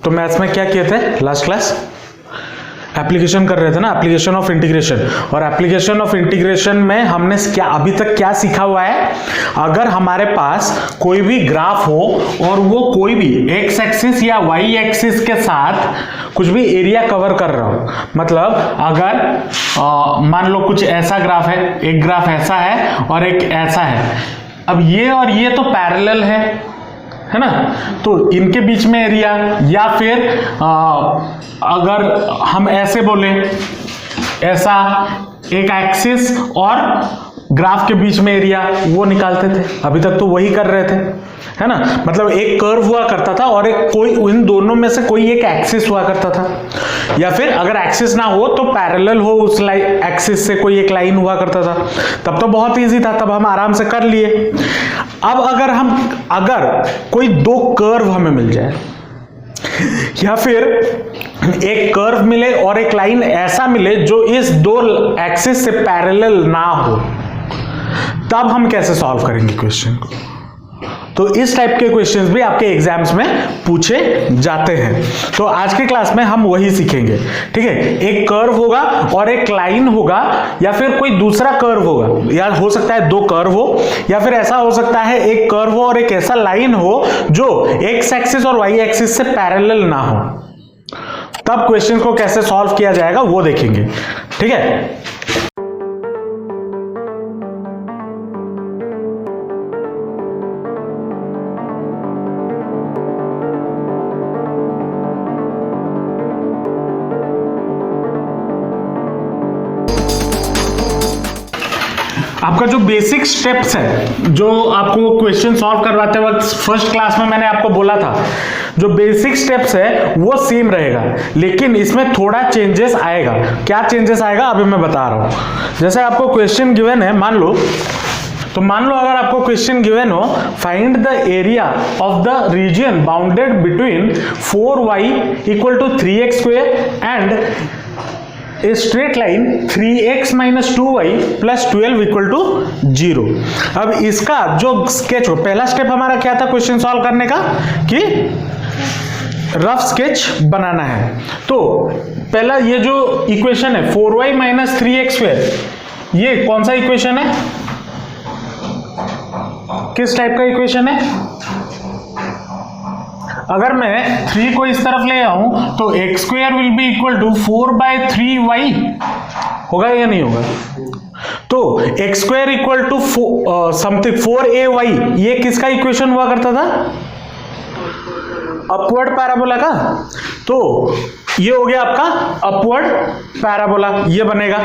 तो मैथ्स में क्या किए थे लास्ट क्लास? एप्लीकेशन कर रहे थे ना, एप्लीकेशन ऑफ इंटीग्रेशन। और एप्लीकेशन ऑफ इंटीग्रेशन में हमने क्या अभी तक क्या सीखा हुआ है? अगर हमारे पास कोई भी ग्राफ हो और वो कोई भी एक्स एक्सिस या वाई एक्सिस के साथ कुछ भी एरिया कवर कर रहा हो, मतलब अगर मान लो कुछ ऐसा ग्राफ है, एक ग्राफ ऐसा है और एक ऐसा है, अब ये और ये तो पैरेलल है ना, तो इनके बीच में एरिया, या फिर अगर हम ऐसे बोले, ऐसा एक एक्सिस और ग्राफ के बीच में एरिया, वो निकालते थे। अभी तक तो वही कर रहे थे, है ना। मतलब एक कर्व हुआ करता था और एक कोई इन दोनों में से कोई एक एक्सिस हुआ करता था, या फिर अगर एक्सिस ना हो तो पैरेलल हो उस एक्सिस से कोई एक लाइन हुआ करता था। तब तो बहुत इजी था, तब हम आराम से कर लिए। अब अगर कोई दो कर्व हमें मिल जाए, या फिर एक कर्व मिले और एक लाइन ऐसा मिले जो इस दो एक्सिस से पैरेलल ना हो, तब हम कैसे सॉल्व करेंगे क्वेश्चन को? तो इस टाइप के क्वेश्चंस भी आपके एग्जाम्स में पूछे जाते हैं। तो आज की क्लास में हम वही सीखेंगे, ठीक है। एक कर्व होगा और एक लाइन होगा, या फिर कोई दूसरा कर्व होगा, या हो सकता है दो कर्व हो, या फिर ऐसा हो सकता है एक कर्व हो और एक ऐसा लाइन हो जो एक्स एक्सिस और वाई एक्सिस से पैरेलल ना हो। तब क्वेश्चन को कैसे सॉल्व किया जाएगा वो देखेंगे, ठीक है। आपका जो बेसिक स्टेप्स है, जो आपको क्वेश्चन सॉल्व करवाते वक्त फर्स्ट क्लास में मैंने आपको बोला था, जो बेसिक स्टेप्स है वो सेम रहेगा, लेकिन इसमें थोड़ा चेंजेस आएगा। क्या चेंजेस आएगा अभी मैं बता रहा हूं। जैसे आपको क्वेश्चन गिवन है, मान लो अगर आपको क्वेश्चन गिवन हो, find the area of the region bounded between 4y = 3x² and a straight line 3x - 2y + 12 = 0। अब इसका जो स्केच हो, पहला स्टेप हमारा क्या था क्वेश्चन सॉल्व करने का, कि रफ स्केच बनाना है। तो पहला ये जो इक्वेशन है 4y - 3x², ये कौन सा इक्वेशन है, किस टाइप का इक्वेशन है? अगर मैं 3 को इस तरफ ले आऊं तो x² will be equal to 4/3y होगा या नहीं होगा? तो x² equal to something 4ay, ये किसका इक्वेशन हुआ करता था? अपवर्ड पैराबोला का। तो ये हो गया आपका अपवर्ड पैराबोला, ये बनेगा,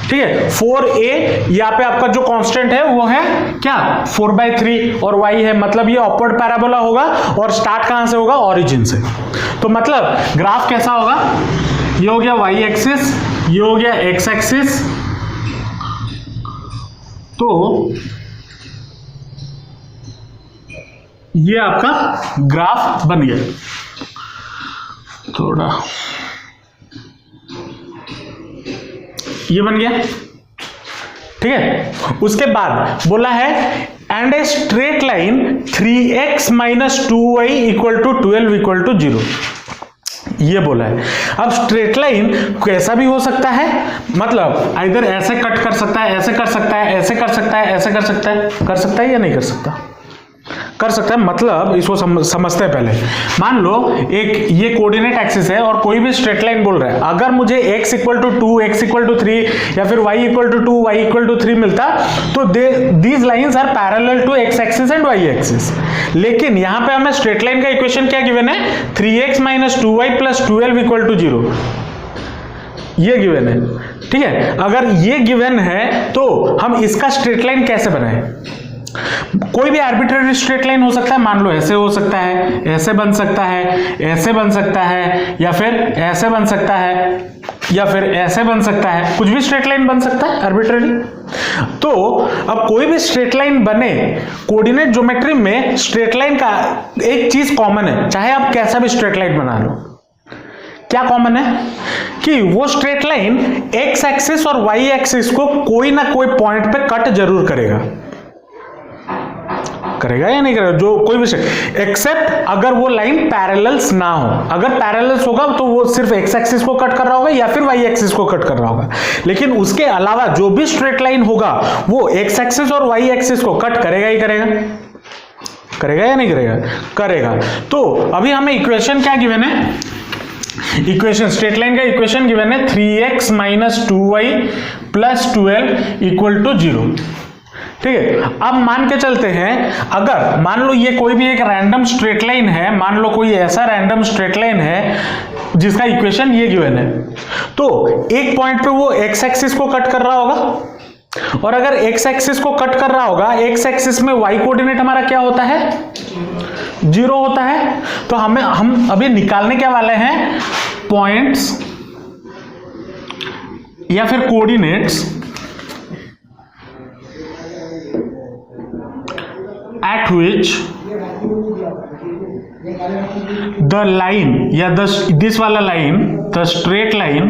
ठीक है। 4a यहाँ पे आपका जो कांस्टेंट है वो है क्या, 4/3, और y है, मतलब ये अपवर्ड पैराबोला होगा। और स्टार्ट कहां से होगा? ओरिजिन से। तो मतलब ग्राफ कैसा होगा? ये हो गया y एक्सिस, ये हो गया x एक्सिस। तो ये आपका ग्राफ बन गया। थोड़ा ये बन गया, ठीक है। उसके बाद बोला है and a straight line 3x - 2y = 12 = 0, ये बोला है। अब स्ट्रेट लाइन कैसा भी हो सकता है, मतलब इधर ऐसे कट कर सकता है, ऐसे कर सकता है, ऐसे कर सकता है, ऐसे कर सकता है या नहीं कर सकता? कर सकता है। मतलब इसको समझते हैं पहले। मान लो एक ये कोऑर्डिनेट एक्सिस है और कोई भी स्ट्रेट लाइन बोल रहा है, अगर मुझे x = 2, x = 3 या फिर y = 2, y = 3 मिलता, तो these lines are parallel to x axis and y axis. लेकिन यहां पे हमें स्ट्रेट लाइन का इक्वेशन क्या गिवन है? 3x - 2y + 12 = 0, ये गिवन है, ठीक है। अगर ये गिवन है तो हम इसका स्ट्रेट लाइन कैसे बनाएं? कोई भी आर्बिट्रेरी स्ट्रेट लाइन हो सकता है, मान लो ऐसे हो सकता है, ऐसे बन सकता है, ऐसे बन सकता है, या फिर ऐसे बन सकता है, या फिर ऐसे बन सकता है, कुछ भी स्ट्रेट लाइन बन सकता है आर्बिट्रेरी। तो अब कोई भी स्ट्रेट लाइन बने, कोऑर्डिनेट ज्योमेट्री में स्ट्रेट लाइन का एक चीज कॉमन है, चाहे आप कैसा भी स्ट्रेट लाइन बना लो। क्या कॉमन है? कि वो स्ट्रेट लाइन एक्स एक्सिस और वाई एक्सिस को कोई ना कोई पॉइंट पे कट जरूर करेगा, करेगा या नहीं करेगा, जो कोई भी एक्सेप्ट अगर वो लाइन पैरेलल्स ना हो। अगर पैरेलल्स होगा तो वो सिर्फ एक्स एक्सिस को कट कर रहा होगा या फिर वाई एक्सिस को कट कर रहा होगा, लेकिन उसके अलावा जो भी स्ट्रेट लाइन होगा वो एक्स एक्सिस और वाई एक्सिस को कट करेगा ही करेगा। करेगा या नहीं करेगा, करेगा। तो अभी हमें इक्वेशन क्या गिवन है, इक्वेशन स्ट्रेट लाइन का इक्वेशन गिवन है 3x - 2y + 12 = 0। ठीक है, अब मान के चलते हैं, अगर मान लो ये कोई भी एक रैंडम स्ट्रेट लाइन है, मान लो कोई ऐसा रैंडम स्ट्रेट लाइन है जिसका इक्वेशन ये गिवन है, तो एक पॉइंट पे वो एक्स एक्सिस को कट कर रहा होगा, और अगर एक्स एक्सिस को कट कर रहा होगा, एक्स एक्सिस में वाई कोऑर्डिनेट हमारा क्या होता है, 0 होता है। तो हम अभी निकालने के वाले हैं पॉइंट्स या फिर coordinates at which the line या this वाला line, the straight line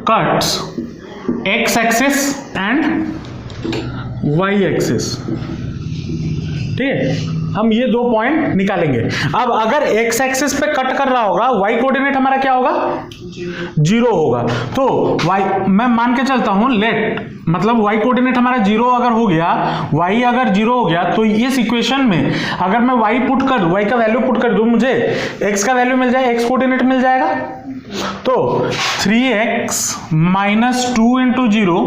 cuts x axis and y axis। ठीक है, हम ये दो पॉइंट निकालेंगे। अब अगर x एक्सिस पे कट कर रहा होगा, y कोऑर्डिनेट हमारा क्या होगा, 0 होगा। तो y मैं मान के चलता हूं, लेट मतलब y कोऑर्डिनेट हमारा 0 अगर हो गया, y अगर 0 हो गया, तो इस इक्वेशन में अगर मैं y पुट कर दूं, y का वैल्यू पुट कर दूं, मुझे x का वैल्यू मिल जाए, x कोऑर्डिनेट मिल जाएगा। तो 3x - 2 × 0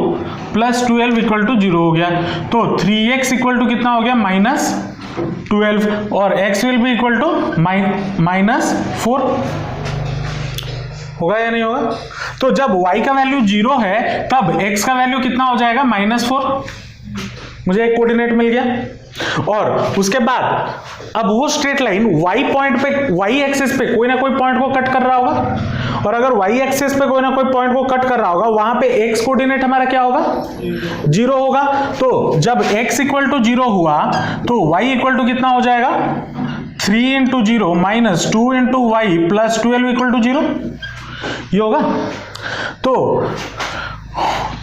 + 12 = 0 हो गया। तो 3x = कितना हो गया, -12, और x will be equal to -4 होगा या नहीं होगा। तो जब y का वैल्यू 0 है तब x का वैल्यू कितना हो जाएगा, -4। मुझे एक कोऑर्डिनेट मिल गया। और उसके बाद अब वो स्ट्रेट लाइन y पॉइंट पे, y एक्सिस पे कोई ना कोई पॉइंट को कट कर रहा होगा, और अगर y एक्सिस पे कोई ना कोई पॉइंट को कट कर रहा होगा, वहां पे x कोऑर्डिनेट हमारा क्या होगा, 0 होगा। तो जब x = 0 हुआ तो y = कितना हो जाएगा, 3 × 0 - 2 × y + 12 = 0 ये होगा। तो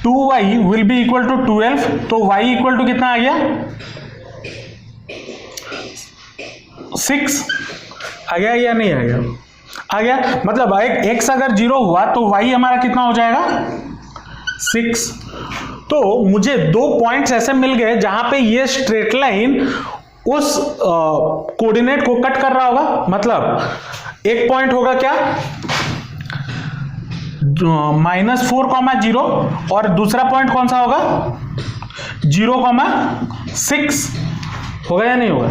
2y will be equal to 12, तो y इक्वल टू कितना आ गया, 6 आ गया या नहीं आ गया, आ गया। मतलब x अगर 0 हुआ तो y हमारा कितना हो जाएगा, 6। तो मुझे दो पॉइंट्स ऐसे मिल गए जहां पे ये स्ट्रेट लाइन उस कोऑर्डिनेट को कट कर रहा होगा। मतलब एक पॉइंट होगा क्या, -4, 0, और दूसरा पॉइंट कौन सा होगा, 0, 6 होगा या नहीं होगा।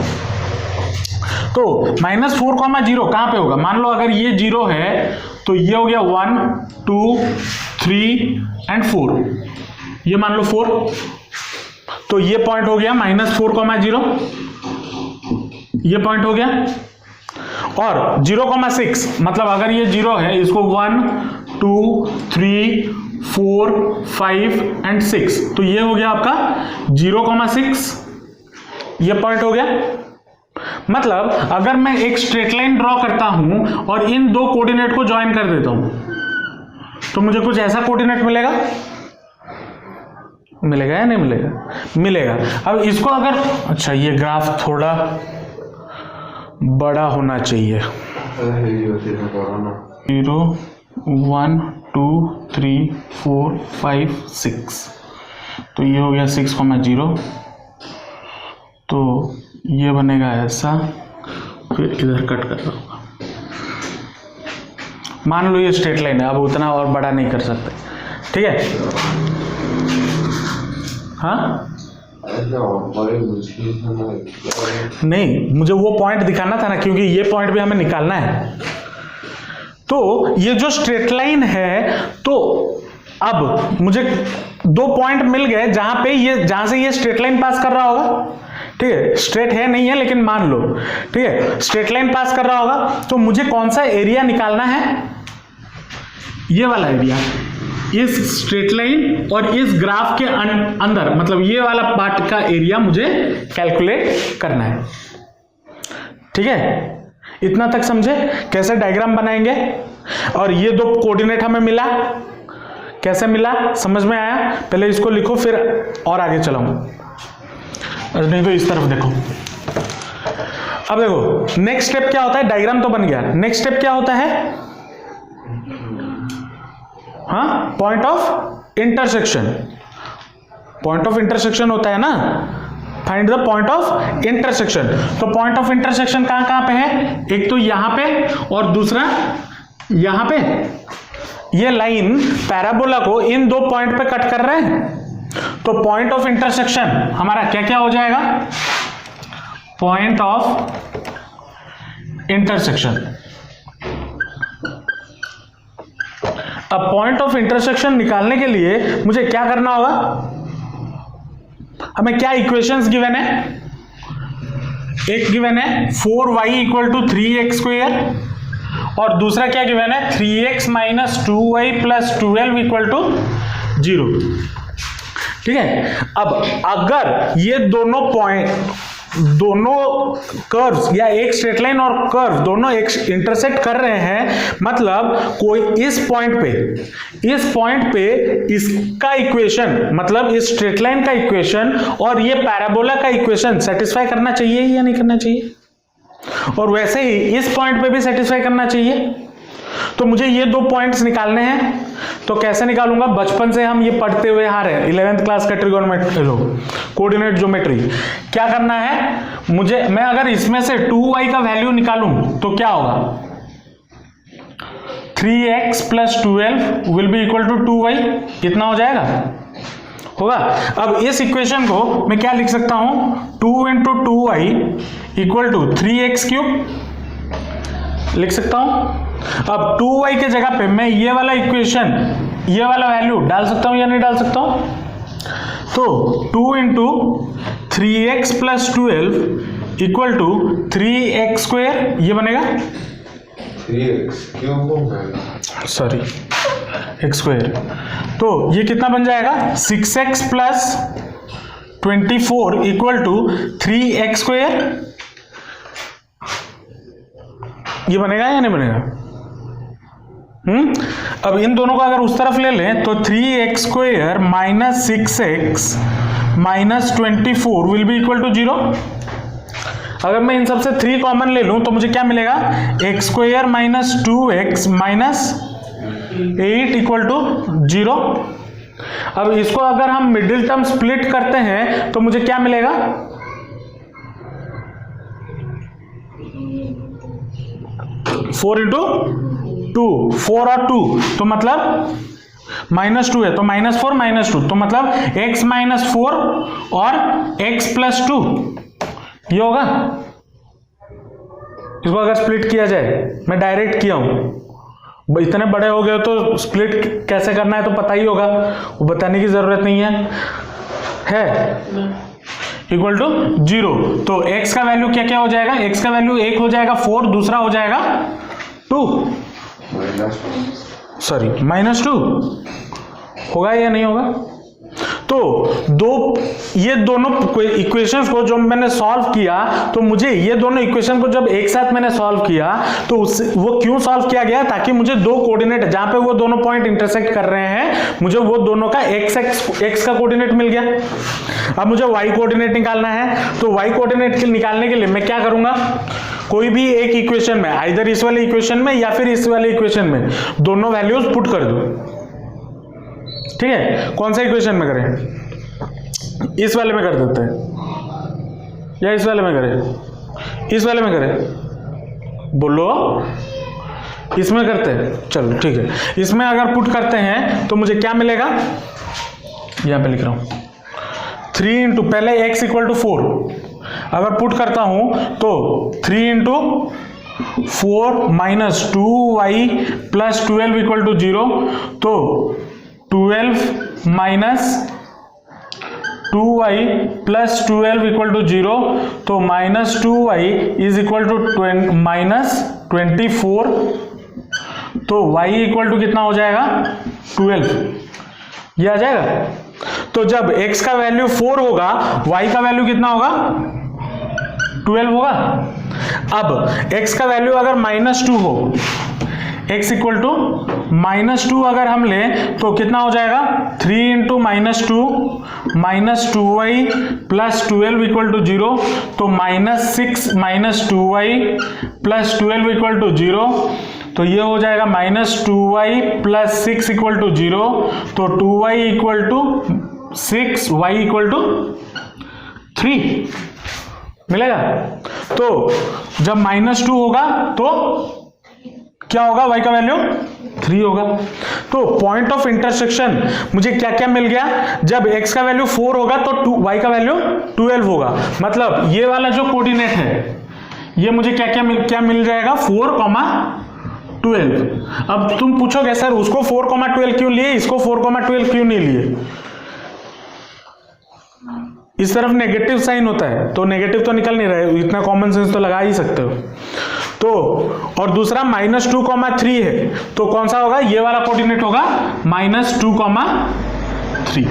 तो -4, 0 कहां पे होगा, मान लो अगर ये 0 है तो ये हो गया 1, 2, 3 एंड 4, ये मान लो 4, तो ये पॉइंट हो गया -4, 0, ये पॉइंट हो गया। और 0, 6 मतलब अगर ये 0 है, इसको 1, 2, 3, 4, 5 एंड 6, तो ये हो गया आपका 0, 6, ये पॉइंट हो गया। मतलब अगर मैं एक स्ट्रेट लाइन ड्रॉ करता हूं और इन दो कोऑर्डिनेट को ज्वाइन कर देता हूं, तो मुझे कुछ ऐसा कोऑर्डिनेट मिलेगा, मिलेगा या नहीं मिलेगा, मिलेगा। अब इसको अगर, अच्छा ये ग्राफ थोड़ा बड़ा होना चाहिए, 0, 1, 2, 3, 4, 5, 6, तो ये हो गया 6, 0, तो ये बनेगा ऐसा, फिर इधर कट कर रहा होगा। मान लो ये स्ट्रेट लाइन है, अब उतना और बड़ा नहीं कर सकते, ठीक है। हाँ नहीं, मुझे वो पॉइंट दिखाना था ना, क्योंकि ये पॉइंट भी हमें निकालना है। तो ये जो स्ट्रेट लाइन है, तो अब मुझे दो पॉइंट मिल गए जहां पे ये, जहां से ये स्ट्रेट लाइन पास कर रहा होगा, ठीक है। स्ट्रेट है नहीं है लेकिन मान लो, ठीक है, स्ट्रेट लाइन पास कर रहा होगा। तो मुझे कौन सा एरिया निकालना है, ये वाला एरिया, इस स्ट्रेट लाइन और इस ग्राफ के अंदर, मतलब ये वाला पार्ट का एरिया मुझे कैलकुलेट करना है, ठीक है। इतना तक समझे कैसे डायग्राम बनाएंगे। और ये दो कोऑर्डिनेट हमें मिला, कैसे मिला समझ में आया। पहले इसको लिखो फिर और आगे चलाऊं। नहीं तो इस तरफ देखो। अब देखो नेक्स्ट स्टेप क्या होता है, डायग्राम तो बन गया, नेक्स्ट स्टेप क्या होता है, हाँ point of intersection, point of intersection होता है ना, find the point of intersection. तो पॉइंट ऑफ इंटरसेक्शन कहां कहां पे है, एक तो यहां पे और दूसरा यहां पे। ये लाइन पैराबोला को इन दो पॉइंट पे कट कर रहे हैं, तो पॉइंट ऑफ इंटरसेक्शन हमारा क्या क्या हो जाएगा, पॉइंट ऑफ इंटरसेक्शन। अब पॉइंट ऑफ इंटरसेक्शन निकालने के लिए मुझे क्या करना होगा, हमें क्या इक्वेशंस गिवन है, एक गिवन है 4y = 3x² और दूसरा क्या गिवन है 3x - 2y + 12 = 0। ठीक है, अब अगर ये दोनों पॉइंट, दोनों कर्व्स या एक स्ट्रेट लाइन और कर्व दोनों इंटरसेक्ट कर रहे हैं, मतलब कोई इस पॉइंट पे इसका इक्वेशन, मतलब इस स्ट्रेट लाइन का इक्वेशन और ये पैराबोला का इक्वेशन सेटिस्फाई करना चाहिए या नहीं करना चाहिए, और वैसे ही इस पॉइंट पे भी सेटिस्फाई करना चाहिए। तो मुझे ये दो पॉइंट्स निकालने हैं, तो कैसे निकालूंगा, बचपन से हम ये पढ़ते हुए आ रहे हैं, 11th क्लास का ट्रिगोनोमेट्री, कोऑर्डिनेट ज्योमेट्री। क्या करना है मुझे, मैं अगर इसमें से 2y का वैल्यू निकालूं तो क्या होगा, 3x + 12 will be equal to 2y, कितना हो जाएगा, होगा। अब इस इक्वेशन को मैं क्या लिख सकता हूं, 2 × 2y = 3x³ लिख सकता हूं। अब 2y के जगह पे मैं ये वाला इक्वेशन, ये वाला वैल्यू डाल सकता हूं या नहीं डाल सकता हूं, तो 2 × 3x + 12 = 3x², ये बनेगा 3x³ x²। तो ये कितना बन जाएगा, 6x + 24 = 3x², ये बनेगा या नहीं बनेगा। अब इन दोनों को अगर उस तरफ ले लें तो 3x² - 6x - 24 will be equal to 0। अगर मैं इन सबसे 3 कॉमन ले लूं तो मुझे क्या मिलेगा, x² - 2x - 8 = 0। अब इसको अगर हम मिडिल टर्म स्प्लिट करते हैं तो मुझे क्या मिलेगा, 4 × 2, 4 और 2 तो मतलब -2 है, तो -4 - 2 तो मतलब x - 4 और x + 2 ये होगा। इसको अगर स्प्लिट किया जाए, मैं डायरेक्ट किया हूं, इतने बड़े हो गए तो स्प्लिट कैसे करना है तो पता ही होगा, वो बताने की जरूरत नहीं है इक्वल टू 0। तो x का वैल्यू क्या क्या हो जाएगा, x का वैल्यू 1 हो जाएगा 4, दूसरा हो जाएगा 2, सॉरी -2, होगा या नहीं होगा। तो ये दोनों इक्वेशंस को जब मैंने सॉल्व किया, तो मुझे ये दोनों इक्वेशन को जब एक साथ मैंने सॉल्व किया तो वो क्यों सॉल्व किया गया, ताकि मुझे दो कोऑर्डिनेट जहां पे वो दोनों पॉइंट इंटरसेक्ट कर रहे हैं, मुझे वो दोनों का x का कोऑर्डिनेट मिल गया। अब मुझे y कोऑर्डिनेट निकालना है, तो y कोऑर्डिनेट निकालने के लिए मैं क्या करूंगा, कोई भी एक इक्वेशन में, आइदर इस वाले इक्वेशन में या फिर इस वाले इक्वेशन में, दोनों वैल्यूज पुट कर दो। ठीक है, कौन सा इक्वेशन में करें, इस वाले में कर देते हैं या इस वाले में करें, इस वाले में करें, बोलो इसमें करते हैं, चलो ठीक है। इसमें अगर पुट करते हैं तो मुझे क्या मिलेगा, यहां पे लिख रहा हूं 3 × पहले x = 4, अगर पुट करता हूं तो 3 × 4 - 2y + 12 = 0, तो 12 - 2y + 12 = 0, तो -2y = -24, तो y = कितना हो जाएगा 12, ये आ जाएगा। तो जब x का वैल्यू 4 होगा, y का वैल्यू कितना होगा 12 होगा। अब x का वैल्यू अगर -2 हो, x इक्वल टू -2 अगर हम लें तो कितना हो जाएगा 3 into -2 -2y plus 12 equal to 0, तो -6 -2y प्लस 12 इक्वल टू 0, तो ये हो जाएगा -2y प्लस 6 इक्वल टू 0, तो 2y equal to 6, y equal to 3 मिलेगा। तो जब -2 होगा तो क्या होगा, y का वैल्यू 3 होगा। तो पॉइंट ऑफ इंटरसेक्शन मुझे क्या क्या मिल गया, जब x का वैल्यू 4 होगा तो y का वैल्यू 12 होगा। मतलब ये वाला जो कोऑर्डिनेट है ये मुझे क्या मिल जाएगा 4,12। अब तुम पूछोगे सर उसको 4,12 क्यों लिए, इसको 4,12 क्यों नहीं लिए। इस तरफ नेगेटिव साइन होता है तो नेगेटिव तो निकल नहीं रहे, इतना कॉमन सेंस तो लगा ही सकते हो। तो और दूसरा -2,3 है तो कौन सा होगा, ये वाला कोऑर्डिनेट होगा -2,3।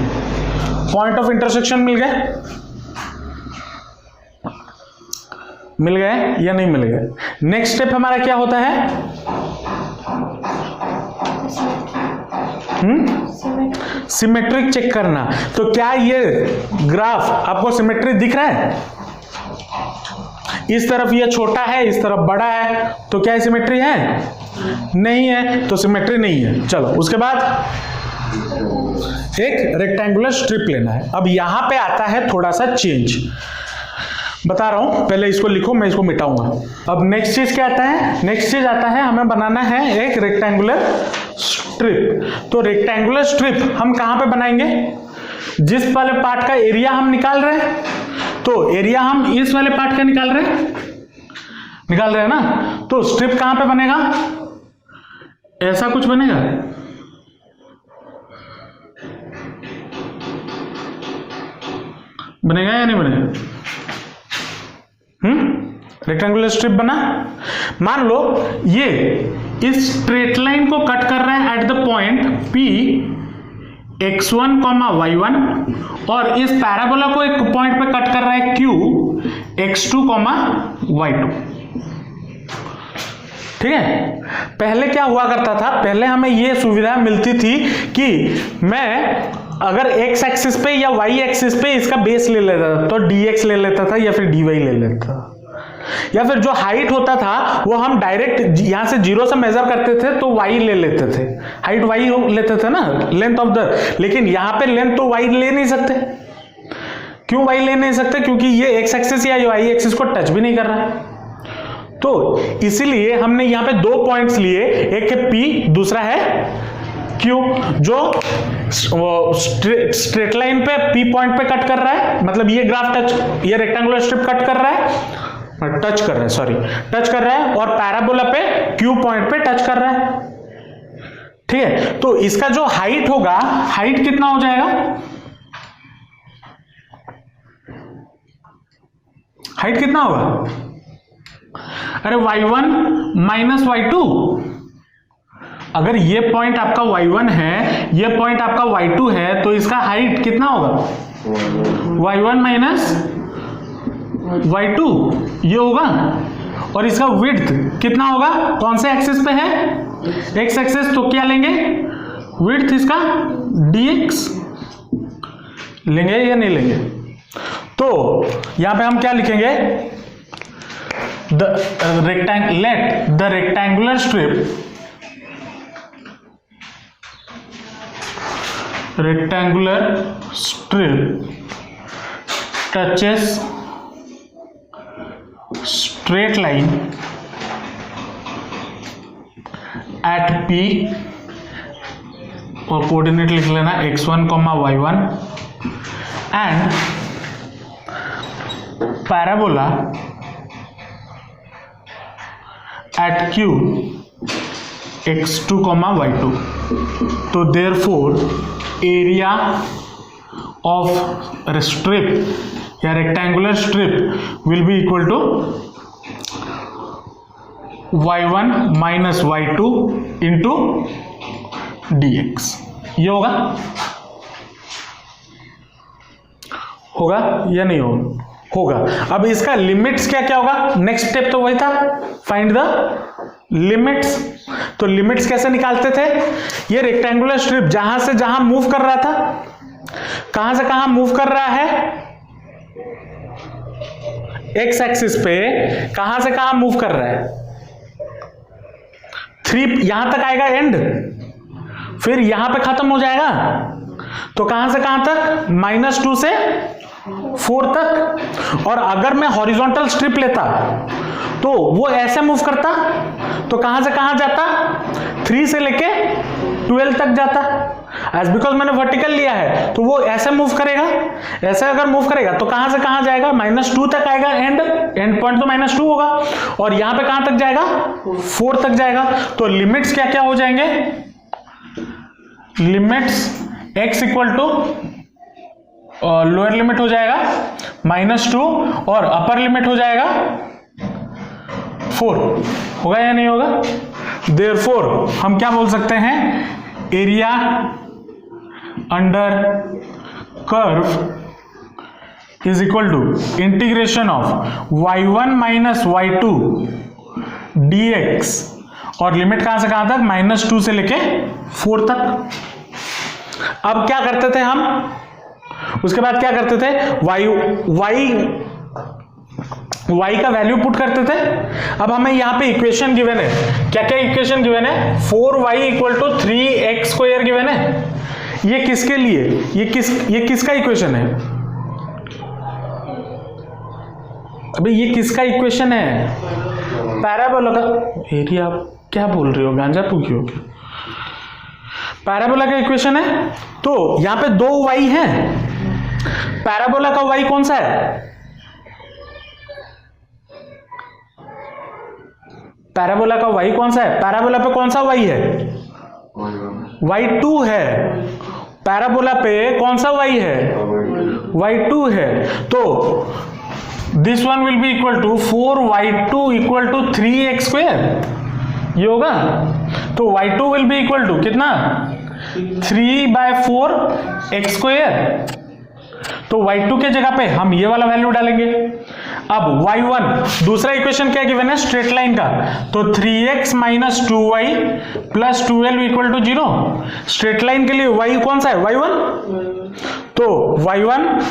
पॉइंट ऑफ इंटरसेक्शन मिल गए या नहीं मिल गए। नेक्स्ट स्टेप हमारा क्या होता है, सिमेट्रिक चेक करना। तो क्या ये ग्राफ आपको सिमेट्रिक दिख रहा है, इस तरफ ये छोटा है इस तरफ बड़ा है, तो क्या सिमेट्री है, नहीं है, तो सिमेट्री नहीं है। चलो उसके बाद एक रेक्टेंगुलर स्ट्रिप लेना है। अब यहां पे आता है थोड़ा सा चेंज, बता रहा हूं, पहले इसको लिखो मैं इसको मिटाऊंगा। अब नेक्स्ट चीज क्या आता है, नेक्स्ट चीज आता है हमें बनाना है एक रेक्टेंगुलर स्ट्रिप। तो रेक्टेंगुलर स्ट्रिप हम कहां पे बनाएंगे, जिस वाले पार्ट का एरिया हम निकाल रहे हैं, तो एरिया हम इस वाले पार्ट का निकाल रहे हैं ना, तो स्ट्रिप कहां पे बनेगा, ऐसा कुछ बनेगा, बनेगा या नहीं बनेगा। रेक्टेंगुलर स्ट्रिप बना। मान लो ये इस स्ट्रेट लाइन को कट कर रहा है at the point P x1, y1 और इस पैराबोला को एक पॉइंट पे कट कर रहा है Q x2, y2। ठीक है, पहले क्या हुआ करता था, पहले हमें ये सुविधा मिलती थी कि मैं अगर x एक्सिस पे या y एक्सिस पे इसका बेस ले लेता था तो dx ले लेता था या फिर dy ले लेता था, या फिर जो हाइट होता था वो हम डायरेक्ट यहां से 0 से मेजर करते थे तो y ले लेते थे, हाइट y लेते थे ना, लेंथ ऑफ द, लेकिन यहां पे लेंथ तो y ले नहीं सकते। क्यों y ले नहीं सकते, क्योंकि ये x एक्सिस या y एक्सिस को टच भी नहीं कर रहा। तो इसीलिए हमने यहां पे दो पॉइंट्स लिए, एक है P दूसरा है Q, जो स्ट्रेट लाइन पे P पॉइंट पे कट कर रहा है, मतलब ये ग्राफ ये रेक्टेंगुलर स्ट्रिप कट कर रहा है, टच कर रहा है और पैराबोला पे Q पॉइंट पे टच कर रहा है। ठीक है, तो इसका जो हाइट होगा, हाइट कितना हो जाएगा, हाइट कितना होगा, अरे y1 माइनस y2। अगर ये पॉइंट आपका y1 है, ये पॉइंट आपका y2 है, तो इसका हाइट कितना होगा, y1 माइनस y2 ये होगा, और इसका विड्थ कितना होगा, कौन से एक्सिस पे है, x एक्सिस, तो क्या लेंगे, विड्थ इसका dx लेंगे या नहीं लेंगे। तो यहां पे हम क्या लिखेंगे, let the rectangular strip touches straight line at P, और कोऑर्डिनेट लिख लेना x1, y1 and parabola at Q x2, y2। तो therefore area of strip या rectangular strip will be equal to y1 minus y2 into dx। ये होगा या नहीं होगा। अब इसका लिमिट्स क्या क्या होगा, नेक्स्ट स्टेप तो वही था, फाइंड द लिमिट्स। तो लिमिट्स कैसे निकालते थे? ये रेक्टेंगुलर स्ट्रिप जहां से जहां मूव कर रहा था, कहां से कहां मूव कर रहा है, एक्स एक्सिस पे कहां से कहां मूव कर रहा है, 3 यहां तक आएगा एंड, फिर यहां पे खत्म हो जाएगा, तो कहां से कहां तक, -2 से 4 तक। और अगर मैं हॉरिजॉन्टल स्ट्रिप लेता तो वो ऐसे मूव करता, तो कहां से कहां जाता, 3 से लेके 12 तक जाता। एज बिकॉज मैंने वर्टिकल लिया है तो वो ऐसे मूव करेगा, ऐसे अगर मूव करेगा तो कहां से कहां जाएगा, -2 तक आएगा, एंड पॉइंट तो -2 होगा, और यहां पे कहां तक जाएगा, 4 तक जाएगा। तो लिमिट्स क्या क्या हो जाएंगे, limits x equal to lower limit हो जाएगा -2 और अपर लिमिट हो जाएगा 4। होगा या नहीं होगा? देयरफॉर हम क्या बोल सकते हैं, area under curve is equal to integration of y1 minus y2 dx, और लिमिट कहां से कहां तक, -2 से लेके 4 तक। अब क्या करते थे हम, उसके बाद क्या करते थे, y का वैल्यू पुट करते थे। अब हमें यहां पे इक्वेशन गिवन है, क्या क्या इक्वेशन गिवन है, 4y equal to 3x square given है। ये किसके लिए, ये किसका इक्वेशन है, अभी ये किसका इक्वेशन है, पैराबोला का। एरिया क्या बोल रहे हो, गांजा फूकी हो क्या, पैराबोला का इक्वेशन है। तो यहां पे 2 y है, पैराबोला का y कौन सा है, पैराबोला का y कौन सा है, पैराबोला पे कौन सा y है, y2 है, पैराबोला पे कौन सा y है, y2 है। तो this one will be equal to 4y2 equal to 3x square, ये होगा। तो y2 will be equal to कितना, 3/4 x स्क्वायर। तो y2 के जगह पे हम ये वाला वैल्यू डालेंगे। अब y1 दूसरा इक्वेशन क्या गिवन है, स्ट्रेट लाइन का, तो 3x minus 2y plus 12 equal to 0। Straight line के लिए y कौन सा है, y1, तो y1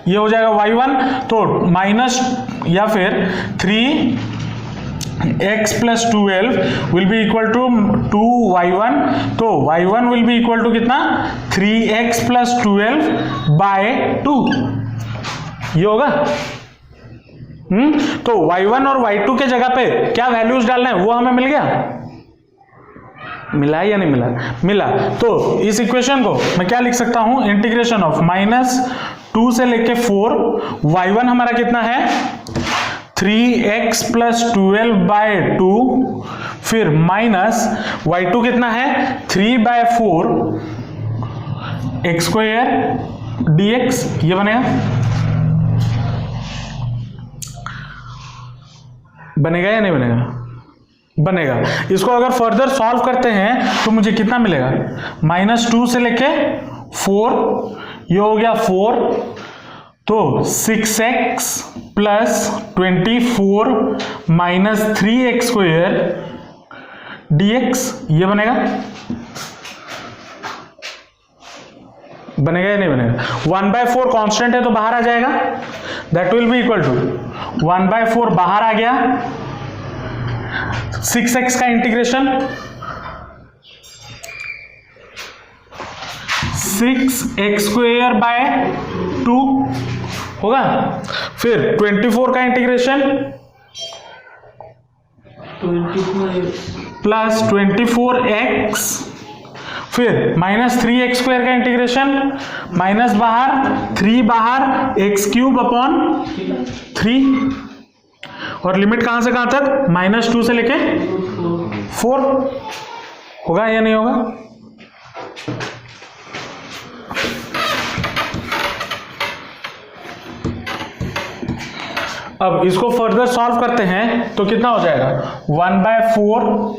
ये हो जाएगा y1, तो माइनस या फिर 3x plus 12 will be equal to 2y1, तो y1 will be equal to कितना, 3x प्लस 12/2, ये होगा। तो y1 और y2 के जगह पे क्या वैल्यूज डालना है वो हमें मिल गया, मिला या नहीं मिला, मिला। तो इस इक्वेशन को मैं क्या लिख सकता हूं, इंटीग्रेशन ऑफ -2 से लेके 4, y1 हमारा कितना है 3x प्लस 12/2, फिर माइनस y2 कितना है 3/4 x स्क्वायर dx, ये बनेगा, बनेगा या नहीं बनेगा, बनेगा। इसको अगर फर्दर सॉल्व करते हैं तो मुझे कितना मिलेगा, -2 से लेके 4, ये हो गया 4, तो 6x plus 24 minus 3x square dx, ये बनेगा, बनेगा या नहीं बनेगा। 1/4 कांस्टेंट है तो बाहर आ जाएगा, that will be equal to 1/4 बाहर आ गया, 6x का इंटीग्रेशन 6x स्क्वायर बाय 2 होगा, फिर 24 का इंटीग्रेशन प्लस 24x, फिर -3x स्क्वायर का इंटीग्रेशन, माइनस बाहर 3 बाहर, x³ अपॉन 3, और लिमिट कहां से कहां तक, -2 से लेके 4, होगा या नहीं होगा। अब इसको फर्दर सॉल्व करते हैं तो कितना हो जाएगा, 1/4,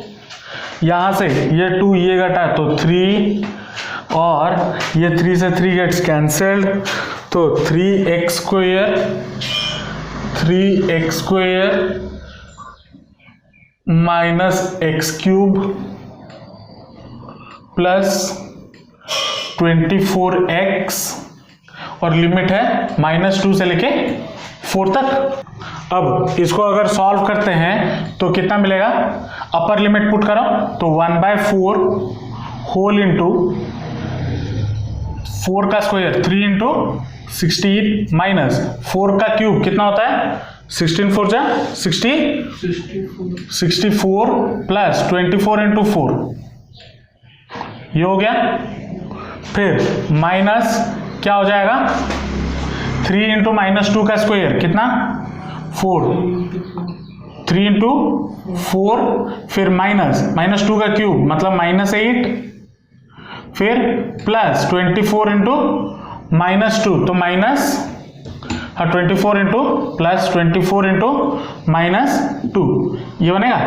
यहां से ये 2 ये घटा तो 3, और ये 3 से 3 गेट्स कैंसल्ड, तो 3x square minus x³ plus 24x और लिमिट है -2 से लेके 4 तक। अब इसको अगर सॉल्व करते हैं तो कितना मिलेगा, अपर लिमिट पुट करो तो 1/4 होल इंटू 4 का स्क्वायर 3 इंटू 16 माइनस 4 का क्यूब कितना होता है 16 4 जा 64 प्लस 24 इंटू 4 ये हो गया। फिर माइनस क्या हो जाएगा 3 इंटू -2 का स्क्वायर कितना 4 3 इंटू 4 फिर -2 का क्यूब मतलब -8 फिर प्लस 24 इंटू -2 तो -24 इंटू प्लस 24 इंटू -2 ये बनेगा।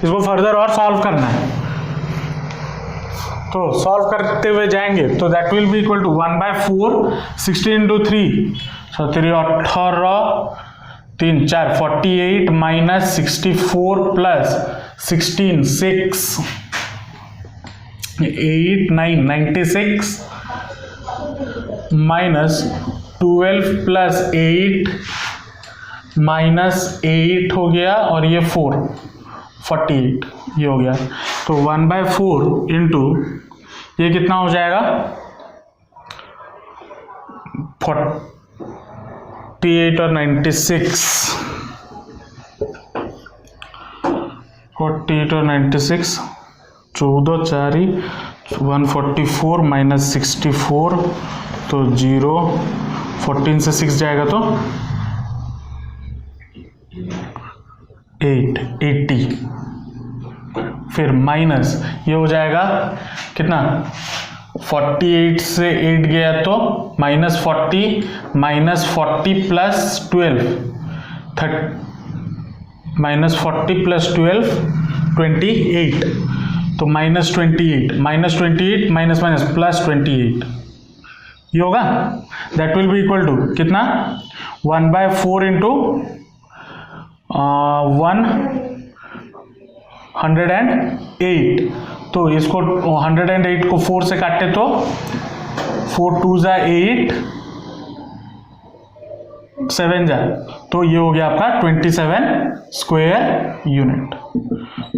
इसको फर्दर और सॉल्व करना है तो सॉल्व करते हुए जाएंगे तो that will be equal to 1/4 16 into 3 18 3 4 48 minus 64 plus 16 6 8 9 96 minus 12 plus 8 -8 हो गया और ये 4 48 ये हो गया। तो 1/4 इंटू ये कितना हो जाएगा 48 और 96 48 और 96 14 4 144 माइनस 64 तो 0 14 से 6 जाएगा तो 80 फिर माइनस ये हो जाएगा कितना 48 से 8 गया तो -40 प्लस 12 -40 प्लस 12 28 तो -28 माइनस प्लस 28 ये होगा। That will be equal to कितना 1/4 इंटू 108 तो इसको 108 को 4 से काटे तो 4 2 जा 8 7 जा तो ये हो गया आपका 27 स्क्वायर यूनिट।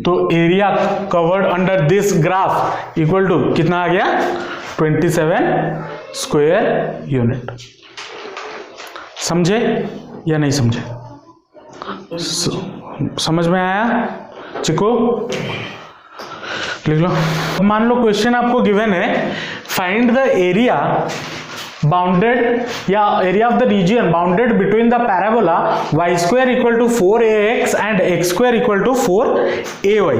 तो area covered under this graph equal to कितना आ गया 27 स्क्वायर यूनिट। समझे या नहीं समझे? समझ में आया चिको? लिख लो। मान लो क्वेश्चन आपको गिवन है फाइंड द एरिया बाउंडेड या area of the region bounded between the parabola y square equal to 4ax and x square equal to 4ay।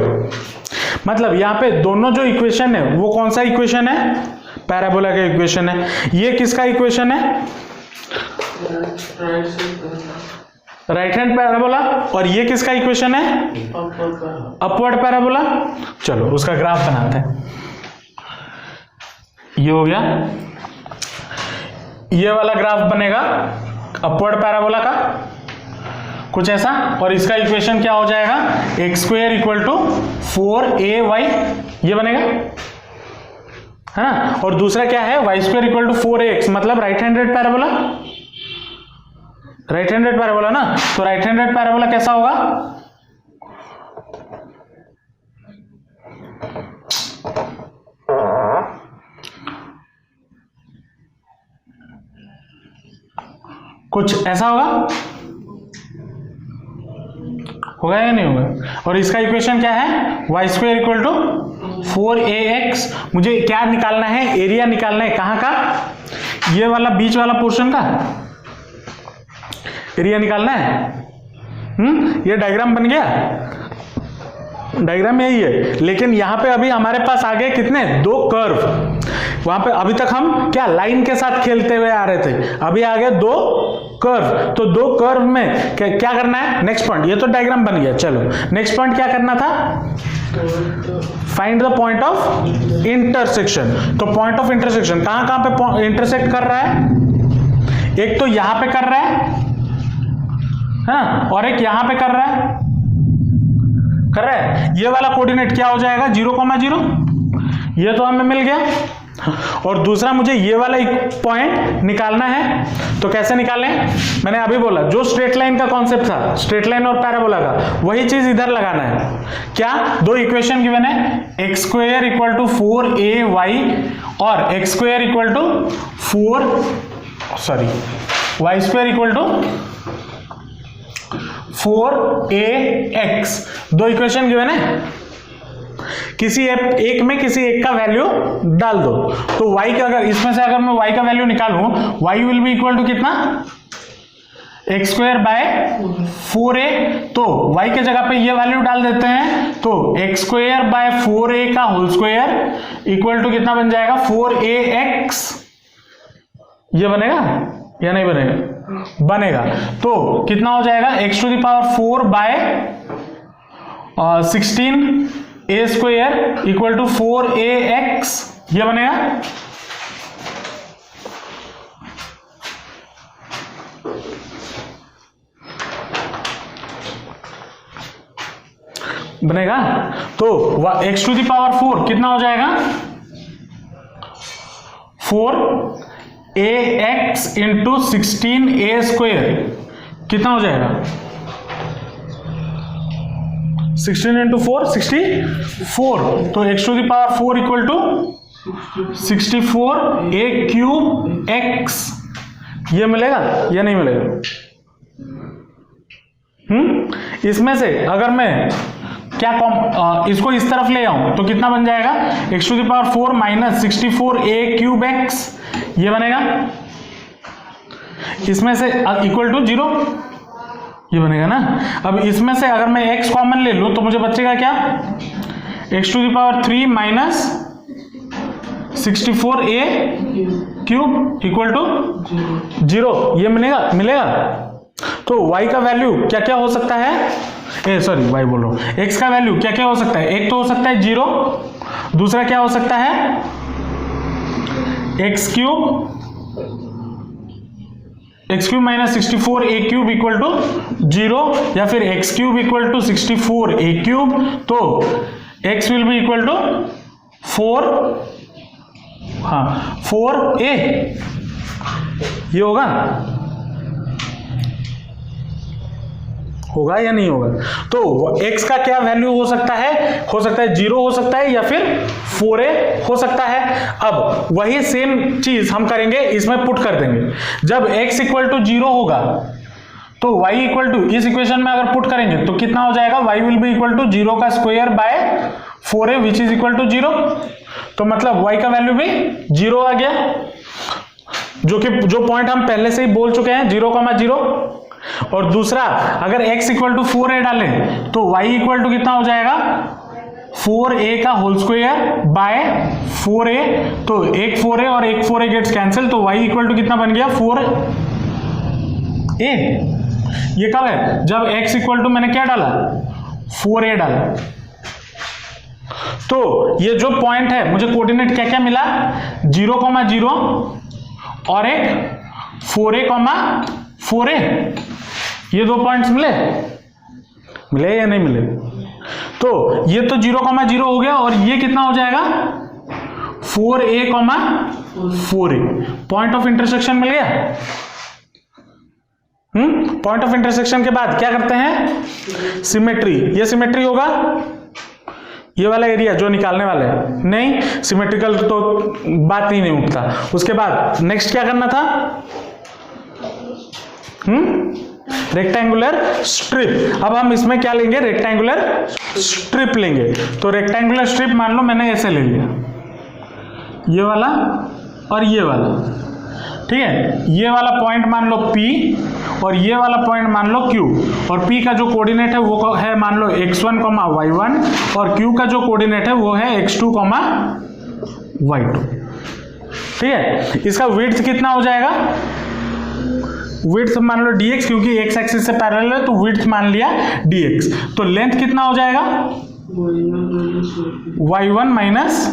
मतलब यहाँ पे दोनों जो इक्वेशन है वो कौन सा इक्वेशन है? पैराबोला का इक्वेशन है। ये किसका इक्वेशन है? Right hand parabola. और ये किसका इक्वेशन है? Upward parabola. चलो उसका ग्राफ बनाते हैं। ये हो गया, ये वाला ग्राफ बनेगा अपवर्ड पैराबोला का कुछ ऐसा, और इसका इक्वेशन क्या हो जाएगा x square equal to 4ay ये बनेगा, है ना। और दूसरा क्या है Y square equal to 4ax मतलब right handed parabola, right handed parabola ना। तो राइट हैंडेड पैराबोला कैसा होगा? कुछ ऐसा होगा या नहीं होगा? और इसका इक्वेशन क्या है Y square equal to 4ax। मुझे क्या निकालना है? एरिया निकालना है। कहां का? ये वाला बीच वाला पोर्शन का एरिया निकालना है। ये डायग्राम बन गया, डायग्राम यही है। लेकिन यहां पे अभी हमारे पास आ गए कितने? दो कर्व। वहां पे अभी तक हम क्या लाइन के साथ खेलते हुए आ रहे थे, अभी आ गए दो कर्व। तो दो कर्व में क्या करना है? नेक्स्ट पॉइंट, ये तो डायग्राम बन गया। चलो नेक्स्ट पॉइंट क्या करना था? Find the point of intersection. तो पॉइंट ऑफ इंटरसेक्शन कहां पे इंटरसेक्ट कर रहा है? एक तो यहां पे कर रहा है ना, और एक यहां पे कर रहा है कर रहा है। ये वाला कोऑर्डिनेट क्या हो जाएगा 0,0, ये तो हमें मिल गया। और दूसरा मुझे ये वाला एक पॉइंट निकालना है, तो कैसे निकालें? मैंने अभी बोला जो स्ट्रेट लाइन का कॉन्सेप्ट था, स्ट्रेट लाइन और पैराबोला का, वही चीज इधर लगाना है। क्या? दो इक्वेशन गिवन है, x² = 4ay और x² = y² = 4ax। दो इक्वेशन गिवन है, किसी एक में किसी एक का वैल्यू डाल दो। तो y का, अगर इसमें से अगर मैं y का वैल्यू निकालूं, y will be equal to कितना? x² / 4a। तो y के जगह पे ये वैल्यू डाल देते हैं, तो x² / 4a का होल स्क्वायर इक्वल टू कितना बन जाएगा? 4ax। ये बनेगा या नहीं बनेगा? बनेगा। तो कितना हो जाएगा? x⁴ / 16a² equal to 4ax। ये बनेगा। बनेगा। तो x⁴ कितना हो जाएगा? 4ax इंटू 16a² कितना हो जाएगा? 16 इंटू 4 64। तो x⁴ इक्वल टू 64a³ ये मिलेगा या नहीं मिलेगा? इसमें से अगर मैं इसको इस तरफ ले आऊं तो कितना बन जाएगा? x⁴ - 64a³x ये बनेगा। इसमें से इक्वल टू 0 ये बनेगा ना। अब इसमें से अगर मैं x कॉमन ले लूं तो मुझे बचेगा क्या? x⁴ - 64a³ इक्वल टू 0 ये मिलेगा। तो y का वैल्यू क्या क्या हो सकता है? y बोल रहा हूं, x का वैल्यू क्या क्या हो सकता है? एक तो हो सकता है 0, दूसरा क्या हो सकता है? x³ - 64a³ इक्वल टू 0, या फिर x³ इक्वल टू 64a³। तो x will be equal to 4a ये होगा या नहीं होगा? तो x का क्या वैल्यू हो सकता है? 0 हो सकता है या फिर 4a हो सकता है। अब वही सेम चीज हम करेंगे, इसमें पुट कर देंगे। जब x इक्वल टू 0 होगा तो y इक्वल टू, इस इक्वेशन में अगर पुट करेंगे तो कितना हो जाएगा? y will be equal to 0 का square by 4a which is equal to 0। तो मतलब y का वैल्यू भी 0 आ गया, जो पॉइंट हम पहले से ही बोल चुके हैं, 0,0। और दूसरा, अगर x इक्वल टू 4a डालें तो y इक्वल टू कितना हो जाएगा? 4a का होल स्क्वायर बाय 4a। तो एक 4a और एक 4a गेट्स कैंसिल, तो y इक्वल टू कितना बन गया? 4a। ये कब है? जब x इक्वल टू मैंने क्या डाला? 4a डाला। तो ये जो पॉइंट है, मुझे कोऑर्डिनेट क्या क्या मिला? 0,0 और एक 4a, ये दो पॉइंट्स मिले या नहीं मिले? तो ये तो 0,0 हो गया, और ये कितना हो जाएगा? 4a, 4a। Point of intersection मिल गया। पॉइंट ऑफ इंटरसेक्शन के बाद क्या करते हैं? सिमेट्री। ये सिमेट्री होगा, ये वाला एरिया जो निकालने वाले हैं, नहीं सिमेट्रिकल तो बात ही नहीं उठता। उसके बाद नेक्स्ट क्या करना था? Rectangular strip. अब हम इसमें क्या लेंगे? रेक्टेंगुलर स्ट्रिप लेंगे। तो रेक्टेंगुलर स्ट्रिप मान लो मैंने ऐसे ले लिया, ये वाला और ये वाला, ठीक है। ये वाला पॉइंट मान लो P और ये वाला पॉइंट मान लो Q, और P का जो कोऑर्डिनेट है वो है मान लो x1, y1, और Q का जो कोऑर्डिनेट है वो है x2, y2, ठीक है। इसका विड्थ कितना हो जाएगा? विड्थ मान लो dx, क्योंकि x एक्सिस से पैरेलल है तो विड्थ मान लिया dx। तो लेंथ कितना हो जाएगा? y1 माइनस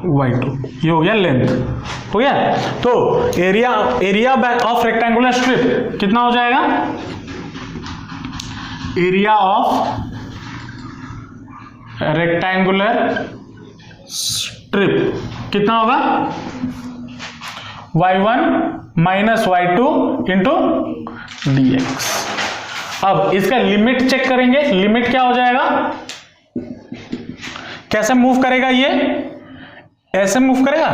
y2, ये हो गया लेंथ, हो गया। तो एरिया ऑफ रेक्टेंगुलर स्ट्रिप कितना हो जाएगा? एरिया ऑफ रेक्टेंगुलर स्ट्रिप कितना होगा y1 minus y2 into dx। अब इसका लिमिट चेक करेंगे, लिमिट क्या हो जाएगा, कैसे मूव करेगा, ये ऐसे मूव करेगा,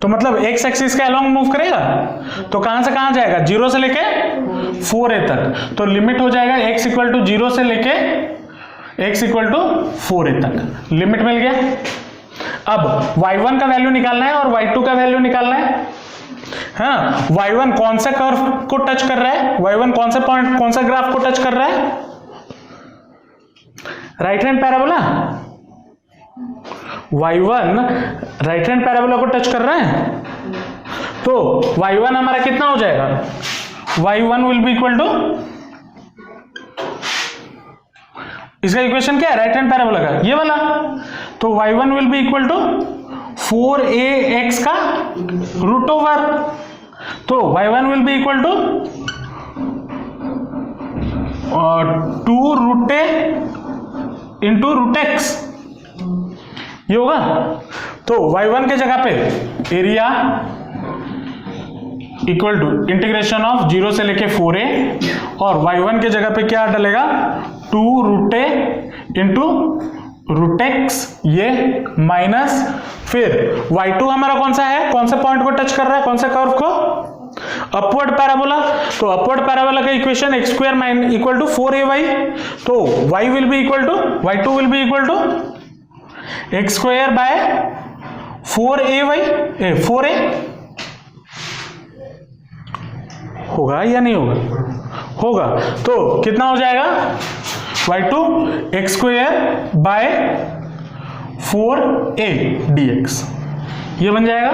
तो मतलब x एक्सिस के अलोंग मूव करेगा, तो कहां से कहां जाएगा, 0 से लेके 4a तक। तो लिमिट हो जाएगा x इक्वल टू 0 से लेके x इक्वल टू 4a तक, लिमिट मिल गया। अब y1 का वैल्यू निकालना है और y2 का वैल्यू निकालना है। हाँ, y1 कौन से कर्व को टच कर रहा है, y1 कौन से पॉइंट, कौन सा ग्राफ को टच कर रहा है, right hand parabola. y1 right hand parabola को टच कर रहा है, तो y1 हमारा कितना हो जाएगा, y1 will be equal to, इसका इक्वेशन क्या है, राइट हैंड पैराबोला का ये वाला, तो y1 will be equal to 4ax का रूट ओवर, तो y1 will be equal to 2 root a into root x, ये होगा। तो y1 के जगह पे area equal to integration of 0 से लेके 4a, और y1 के जगह पे क्या डलेगा, 2 root a into root x, ये माइनस, फिर y2 हमारा कौन सा है, कौन से पॉइंट को टच कर रहा है, कौन से कर्व को, अपवर्ड पैराबोला। तो अपवर्ड पैराबोला का equation x square minus equal to 4ay, तो y will be equal to, y2 will be equal to x square by 4a होगा या नहीं होगा, होगा। तो कितना हो जाएगा, y2 x square by 4a dx, ये बन जाएगा,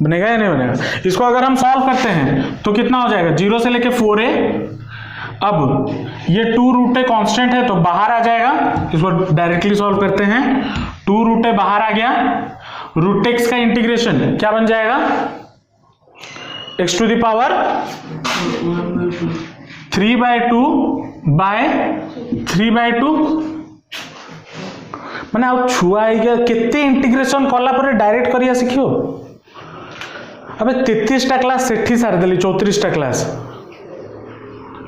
बनेगा या नहीं बनेगा। इसको अगर हम सॉल्व करते हैं तो कितना हो जाएगा, 0 से लेके 4a, अब ये 2 रूट a कांस्टेंट है तो बाहर आ जाएगा, इसको डायरेक्टली सॉल्व करते हैं, 2 रूट a बाहर आ गया, रूट x का इंटीग्रेशन क्या बन जाएगा, x to the power 3/2 by 3/2, मैंने आप छुआ केते इंटीग्रेशन कला पर डायरेक्ट करिया शिखियो। अबे 33टा क्लास सेठी सारी देली, 34टा क्लास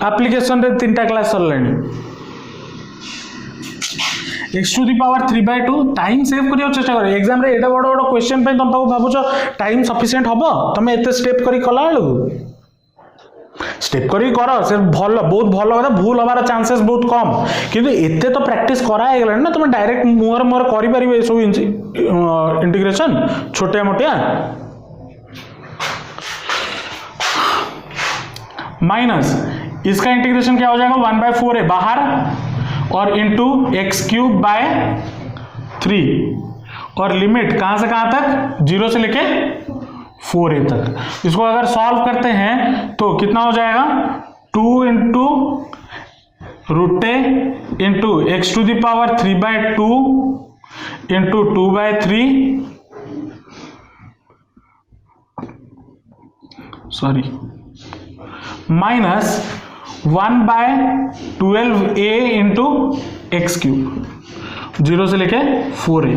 एप्लीकेशन रे 3टा क्लास सरलानी, x to the power 3/2 time save करियो चेष्टा कर, एग्जाम रे एडा बड़ बड़ क्वेश्चन पे तुम भाबुछ टाइम सफिशिएंट हबो, तमे एते स्टेप करी कला बेलू, स्टेप करी करो से भल, बहुत भल कथा, भूल हमारा चांसेस बहुत कम, किंतु एते तो प्रैक्टिस करा है गेला ना, तुम डायरेक्ट मुहर मुहर करि परिबे ए सब इंटीग्रेशन छोटे मोटिया। माइनस इसका इंटीग्रेशन क्या हो जाएगा, 1/4a बाहर, और इंटू एक्स क्यूब बाय 3, और लिमिट कहां से कहां तक, 0 से लेके 4a तक। इसको अगर सॉल्व करते हैं तो कितना हो जाएगा, 2 into root a into x to the power 3/2 into 2/3, sorry, minus 1/12a into x cube, 0 से लेके 4a,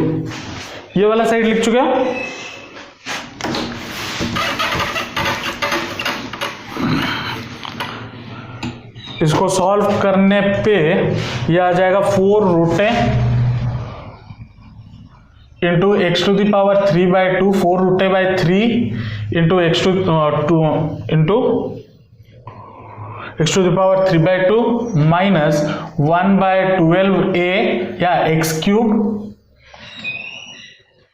ये वाला साइड लिख चुके हो। इसको सॉल्व करने पे ये आ जाएगा 4 root a into x to the power 3/2, 4 root a by 3 into x to into x to the power 3/2 minus 1/12a या एक्स क्यूब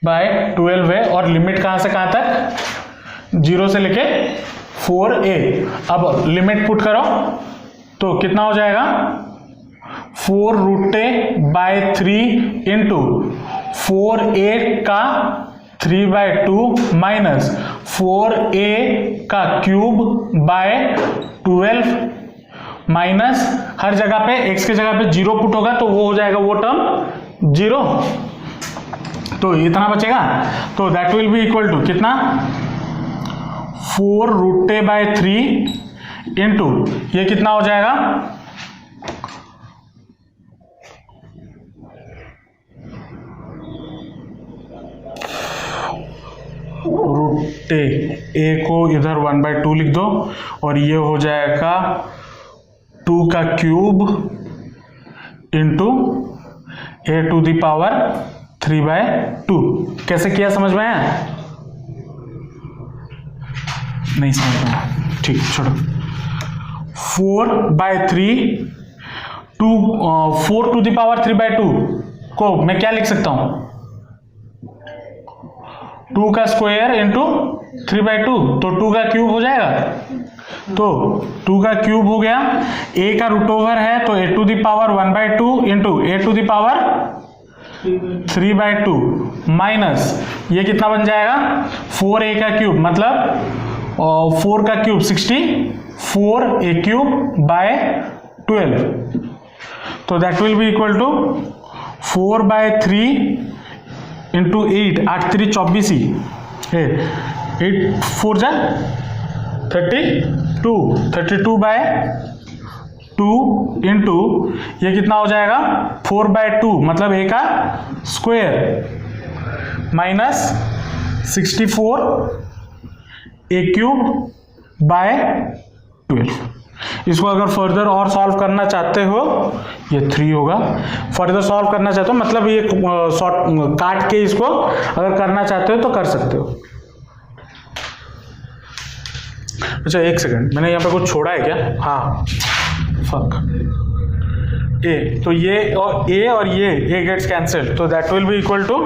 बाय 12a, और लिमिट कहां से कहां तक, 0 से लेके 4a। अब लिमिट पुट करो तो कितना हो जाएगा, 4 root a bye 3 into 4a का 3/2 माइनस 4a का क्यूब बाय 12, माइनस हर जगह पे x के जगह पे 0 पुट होगा तो वो हो जाएगा वो टर्म 0, तो इतना बचेगा, तो that will be equal to कितना, 4 रूट a बाय 3 इंटू ये कितना हो जाएगा रूट ए को इधर 1/2 लिख दो और ये हो जाएगा 2 का cube into a to the power 3/2। कैसे किया समझ में आया? नहीं समझ में आया, ठीक, छोड़ो। 4/3 4 टू द पावर 3/2 को मैं क्या लिख सकता हूं? 2 का स्क्वायर इंटू 3/2, तो 2 का क्यूब हो जाएगा। तो 2 का क्यूब हो गया, a का रूट ओवर है तो a to the power 1/2 into a to the power 3/2 minus ये कितना बन जाएगा? 4a का क्यूब, मतलब 4 का क्यूब 64 a क्यूब बाय 12, तो that will be equal to 4/3 into 8, 8 3 24 ही, 8 4 जा 32/2 इंटू ये कितना हो जाएगा? 4/2 मतलब a का square minus 64 a cube by 12। इसको अगर फर्दर और सॉल्व करना चाहते हो ये 3 होगा। फर्दर सॉल्व करना चाहते हो मतलब ये शॉर्ट काट के इसको अगर करना चाहते हो तो कर सकते हो। अच्छा एक सेकंड, मैंने यहाँ पे कुछ छोड़ा है क्या? हाँ, फक ए, तो ये और ये गेट्स कैंसिल, तो that will be equal to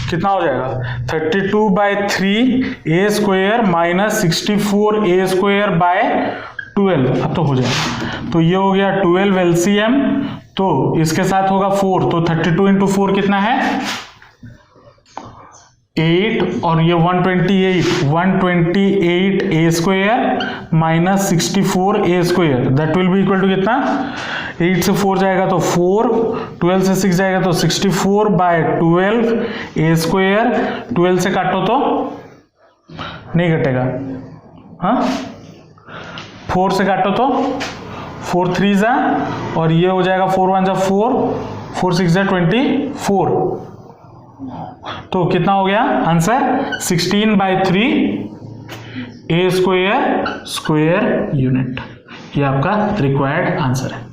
कितना हो जाएगा? 32/3 a square minus 64 a square by 12। अब तो हो जाएगा, तो ये हो गया 12 LCM, तो इसके साथ होगा 4, तो 32 इंटू 4 कितना है? 8 और ये 128 a square minus 64 a square, that will be equal to कितना? 8 से 4 जाएगा तो 4, 12 से 6 जाएगा तो 64 बाय 12 a स्क्वायर, 12 से काटो तो नहीं कटेगा, हाँ 4 से काटो तो 4 3 जा, और ये हो जाएगा 4 1 जा 4, 4 6 जा 24, तो कितना हो गया आंसर? 16/3 a square unit. ये आपका रिक्वायर्ड आंसर है।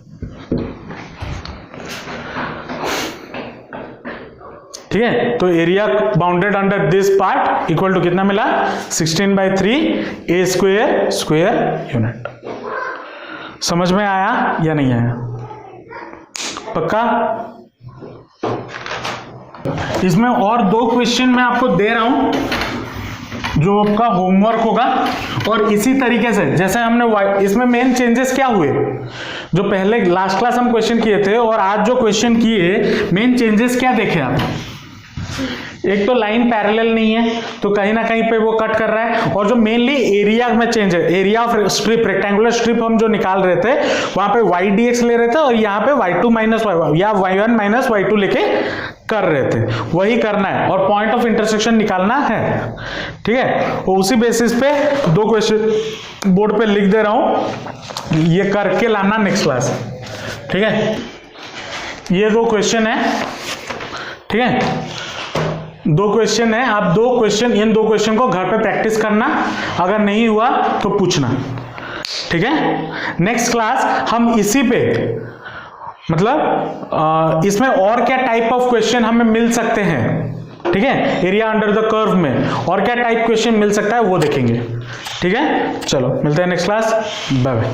ठीक है, तो area bounded under this part equal to कितना मिला? 16/3 a स्क्वायर यूनिट। समझ में आया या नहीं आया? पक्का? इसमें और 2 क्वेश्चन मैं आपको दे रहा हूं जो आपका होमवर्क होगा, और इसी तरीके से जैसे हमने इसमें मेन चेंजेस क्या हुए, जो पहले लास्ट क्लास हम क्वेश्चन किए थे और आज जो क्वेश्चन किए, मेन चेंजेस क्या देखे आप? एक तो लाइन पैरेलल नहीं है तो कहीं ना कहीं पे वो कट कर रहा है, और जो मेनली एरिया में चेंज है, area of strip, rectangular strip हम जो निकाल रहे थे वहां पे y(dx) ले रहे थे और यहाँ पे y2 माइनस y1 या y1 माइनस y2 लेके कर रहे थे, वही करना है और पॉइंट ऑफ इंटरसेक्शन निकालना है। ठीक है, और उसी बेसिस पे 2 क्वेश्चन बोर्ड पे लिख दे रहा हूं, ये करके लाना नेक्स्ट क्लास। ठीक है, ये 2 क्वेश्चन है। ठीक है, 2 क्वेश्चन है, आप इन 2 क्वेश्चन को घर पे प्रैक्टिस करना, अगर नहीं हुआ तो पूछना। ठीक है, नेक्स्ट क्लास हम इसी पे मतलब इसमें और क्या टाइप ऑफ क्वेश्चन हमें मिल सकते हैं, ठीक है, एरिया अंडर द कर्व में और क्या टाइप क्वेश्चन मिल सकता है वो देखेंगे। ठीक है, चलो मिलते हैं नेक्स्ट क्लास, बाय बाय।